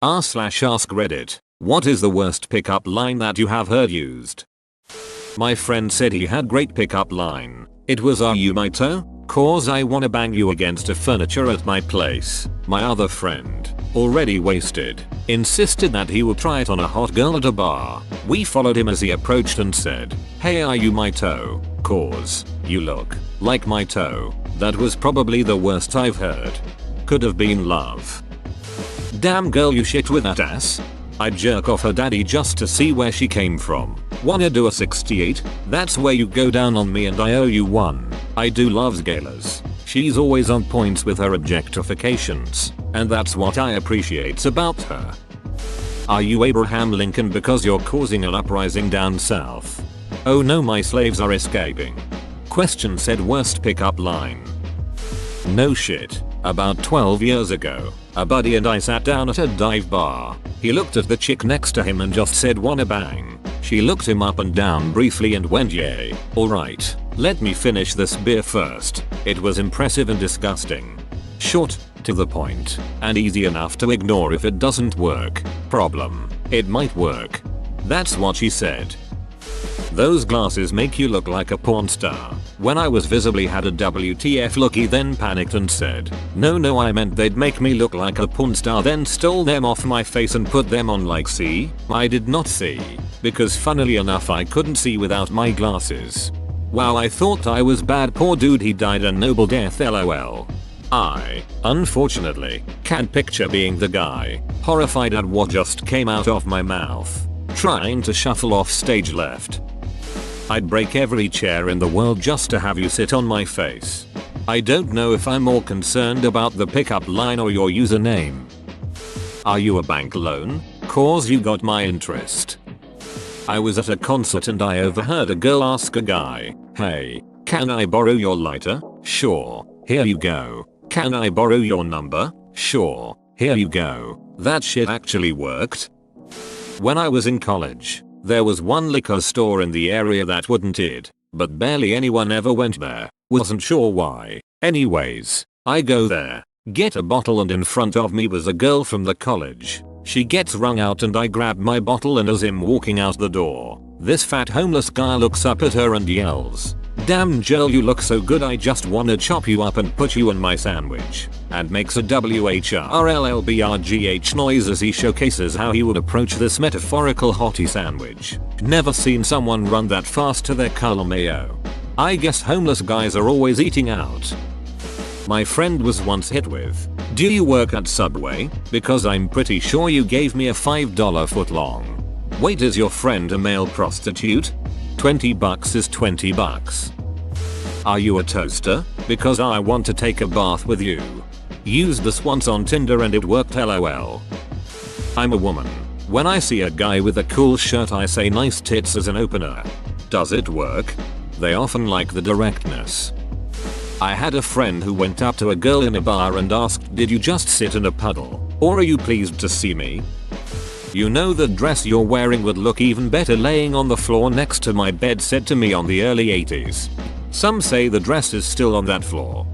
r/ask Reddit. What is the worst pickup line that you have heard used? My friend said he had great pickup line. It was, "Are you my toe? Cause I wanna bang you against a furniture at my place." My other friend, already wasted, insisted that he would try it on a hot girl at a bar. We followed him as he approached and said, "Hey, are you my toe? Cause you look like my toe." That was probably the worst I've heard. Could have been love. Damn girl, you shit with that ass. I'd jerk off her daddy just to see where she came from. Wanna do a 68? That's where you go down on me and I owe you one. I do loves galas. She's always on points with her objectifications, and that's what I appreciate about her. Are you Abraham Lincoln because you're causing an uprising down south? Oh no, my slaves are escaping. Question said worst pickup line. No shit. About 12 years ago, a buddy and I sat down at a dive bar. He looked at the chick next to him and just said, "Wanna bang?" She looked him up and down briefly and went, "Yay. Alright, let me finish this beer first." It was impressive and disgusting. Short, to the point, and easy enough to ignore if it doesn't work. Problem: it might work. That's what she said. Those glasses make you look like a porn star. When I was visibly had a WTF look, he then panicked and said, No, I meant they'd make me look like a porn star," then stole them off my face and put them on like, "See? I did not see." Because funnily enough I couldn't see without my glasses. Wow, I thought I was bad. Poor dude, he died a noble death, lol. I, unfortunately, can't picture being the guy, horrified at what just came out of my mouth, trying to shuffle off stage left. I'd break every chair in the world just to have you sit on my face. I don't know if I'm more concerned about the pickup line or your username. Are you a bank loan? Cause you got my interest. I was at a concert and I overheard a girl ask a guy, "Hey, can I borrow your lighter?" "Sure, here you go." "Can I borrow your number?" "Sure, here you go." That shit actually worked. When I was in college, there was one liquor store in the area that wouldn't it, but barely anyone ever went there. Wasn't sure why. Anyways, I go there, get a bottle, and in front of me was a girl from the college. She gets wrung out and I grab my bottle, and as I'm walking out the door, this fat homeless guy looks up at her and yells, "Damn girl, you look so good, I just wanna chop you up and put you in my sandwich," and makes a WHRLLBRGH noise as he showcases how he would approach this metaphorical hottie sandwich. Never seen someone run that fast to their color mayo. I guess homeless guys are always eating out. My friend was once hit with, "Do you work at Subway? Because I'm pretty sure you gave me a $5 footlong." Wait, is your friend a male prostitute? $20 is $20. Are you a toaster? Because I want to take a bath with you. Used this once on Tinder and it worked, lol. I'm a woman. When I see a guy with a cool shirt I say nice tits as an opener. Does it work? They often like the directness. I had a friend who went up to a girl in a bar and asked, "Did you just sit in a puddle? Or are you pleased to see me? You know the dress you're wearing would look even better laying on the floor next to my bed," said to me on the early 80s. Some say the dress is still on that floor.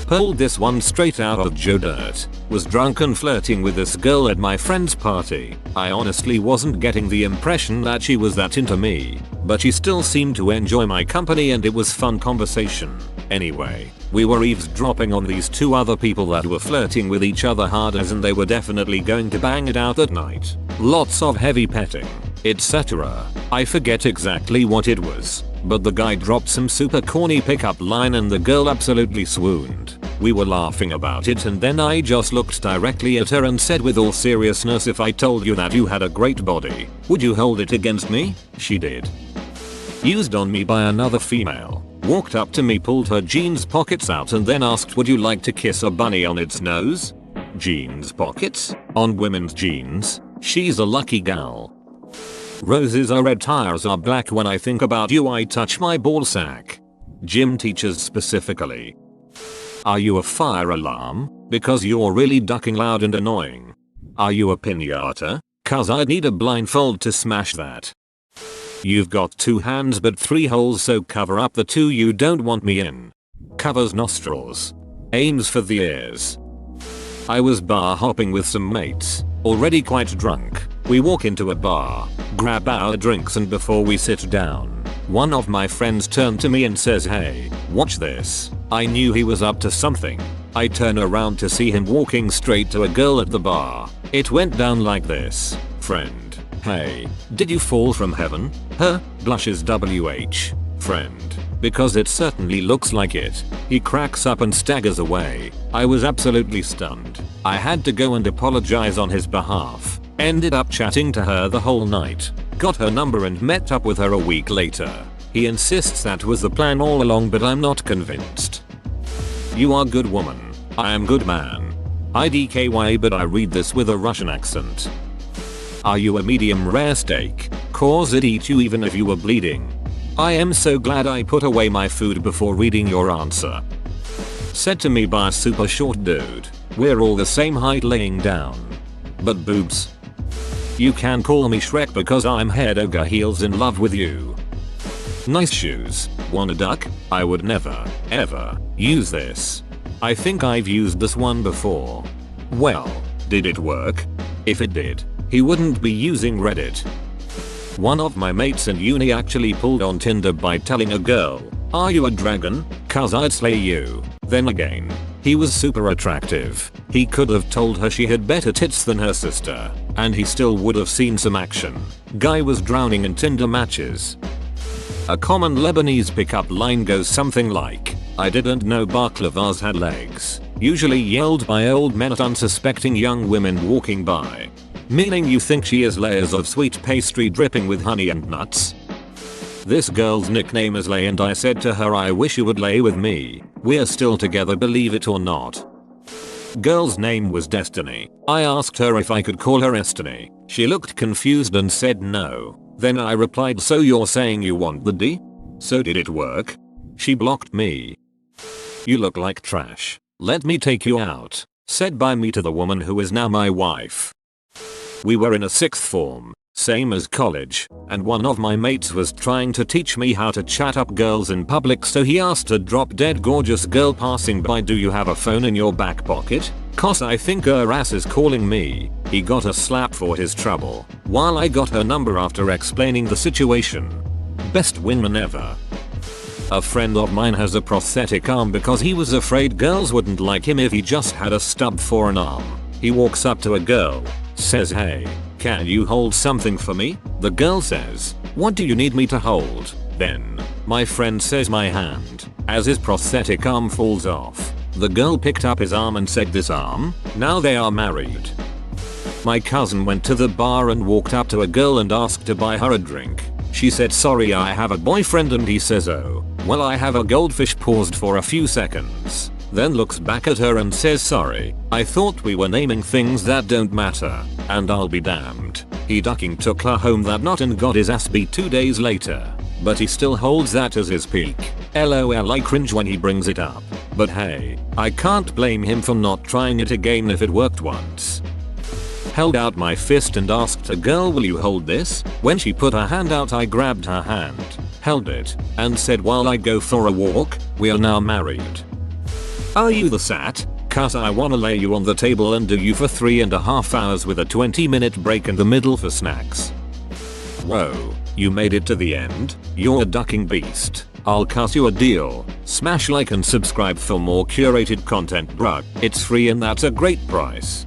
Pulled this one straight out of Joe Dirt. Was drunk and flirting with this girl at my friend's party. I honestly wasn't getting the impression that she was that into me, but she still seemed to enjoy my company and it was fun conversation. Anyway, we were eavesdropping on these two other people that were flirting with each other hard as, and they were definitely going to bang it out that night. Lots of heavy petting, etc. I forget exactly what it was, but the guy dropped some super corny pickup line and the girl absolutely swooned. We were laughing about it and then I just looked directly at her and said with all seriousness, "If I told you that you had a great body, would you hold it against me?" She did. Used on me by another female. Walked up to me, pulled her jeans pockets out and then asked, "Would you like to kiss a bunny on its nose?" Jeans pockets? On women's jeans? She's a lucky gal. Roses are red, tires are black. When I think about you I touch my ballsack. Gym teachers specifically. Are you a fire alarm? Because you're really ducking loud and annoying. Are you a piñata? Cause I'd need a blindfold to smash that. You've got 2 hands but 3 holes, so cover up the 2 you don't want me in. Covers nostrils. Aims for the ears. I was bar hopping with some mates, already quite drunk. We walk into a bar, grab our drinks, and before we sit down, one of my friends turned to me and says, "Hey, watch this." I knew he was up to something. I turn around to see him walking straight to a girl at the bar. It went down like this. "Friend, hey, did you fall from heaven?" "Huh?" blushes WH. "Friend, because it certainly looks like it." He cracks up and staggers away. I was absolutely stunned. I had to go and apologize on his behalf. Ended up chatting to her the whole night. Got her number and met up with her a week later. He insists that was the plan all along, but I'm not convinced. "You are good woman. I am good man." IDKY, but I read this with a Russian accent. "Are you a medium rare steak? Cause it eat you even if you were bleeding." I am so glad I put away my food before reading your answer. Said to me by a super short dude. We're all the same height laying down. But boobs. "You can call me Shrek because I'm head over heels in love with you." Nice shoes. "Wanna duck?" I would never, ever use this. I think I've used this one before. Well, did it work? If it did, he wouldn't be using Reddit. One of my mates in uni actually pulled on Tinder by telling a girl, "Are you a dragon? 'Cause I'd slay you." Then again, he was super attractive. He could have told her she had better tits than her sister, and he still would have seen some action. Guy was drowning in Tinder matches. A common Lebanese pickup line goes something like, "I didn't know baklavas had legs." Usually yelled by old men at unsuspecting young women walking by. Meaning you think she is layers of sweet pastry dripping with honey and nuts. This girl's nickname is Lay, and I said to her, "I wish you would lay with me. We're still together, believe it or not." Girl's name was Destiny. I asked her if I could call her Destiny. She looked confused and said no. Then I replied, "So you're saying you want the D?" "So did it work?" She blocked me. "You look like trash. Let me take you out," said by me to the woman who is now my wife. We were in a sixth form, same as college, and one of my mates was trying to teach me how to chat up girls in public, so he asked a drop dead gorgeous girl passing by, "Do you have a phone in your back pocket? 'Cause I think her ass is calling me." He got a slap for his trouble, while I got her number after explaining the situation. Best wingman ever. A friend of mine has a prosthetic arm because he was afraid girls wouldn't like him if he just had a stub for an arm. He walks up to a girl, says, "Hey, can you hold something for me?" The girl says, "What do you need me to hold?" Then, my friend says, "My hand," as his prosthetic arm falls off. The girl picked up his arm and said, "This arm?" Now they are married. My cousin went to the bar and walked up to a girl and asked to buy her a drink. She said, "Sorry, I have a boyfriend," and he says, "Oh, well, I have a goldfish." Paused for a few seconds, then looks back at her and says, "Sorry, I thought we were naming things that don't matter." And I'll be damned. He ducking took her home that night and got his ass beat 2 days later. But he still holds that as his peak. LOL, I cringe when he brings it up. But hey, I can't blame him for not trying it again if it worked once. Held out my fist and asked a girl, "Will you hold this?" When she put her hand out, I grabbed her hand, held it, and said, "While I go for a walk, we are now married." Are you the sat? 'Cause I wanna lay you on the table and do you for 3.5 hours with a 20-minute break in the middle for snacks. Whoa, you made it to the end? You're a ducking beast. I'll cut you a deal. Smash like and subscribe for more curated content, bruh. It's free and that's a great price.